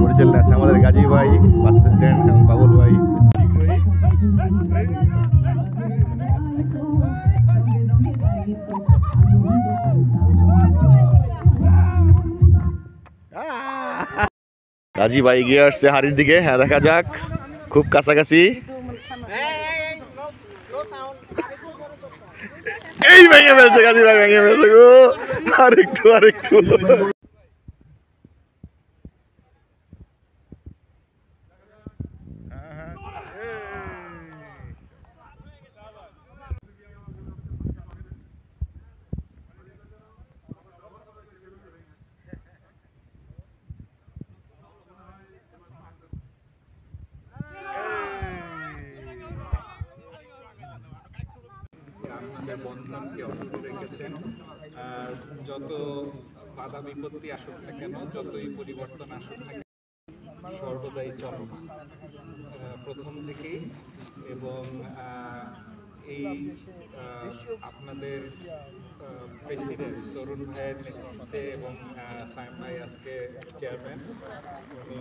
পরিচালনা আছে আমাদের গাজী ভাই, ভাইস প্রেসিডেন্ট এবং বাবুল ভাই। গাজী ভাই এগিয়ে আসছে হাড়ির দিকে, হ্যাঁ দেখা যাক, খুব কাছাকাছি। এই ভেঙে ফেলছে গাজী ভাই, ভেঙে ফেলছে গো, আরেকটু আরেকটু। আপনাদের বন্ধনকে অটুট রেখেছেন। যত বাধা বিপত্তি আসুক না কেন, যতই পরিবর্তন আসুক না কেন, সর্বদাই চলমান প্রথম থেকেই। এবং এই আপনাদের প্রেসিডেন্ট তরুণ ভাইয়ের নেতৃত্বে এবং সায়েম ভাই আজকে চেয়ারম্যান, উনি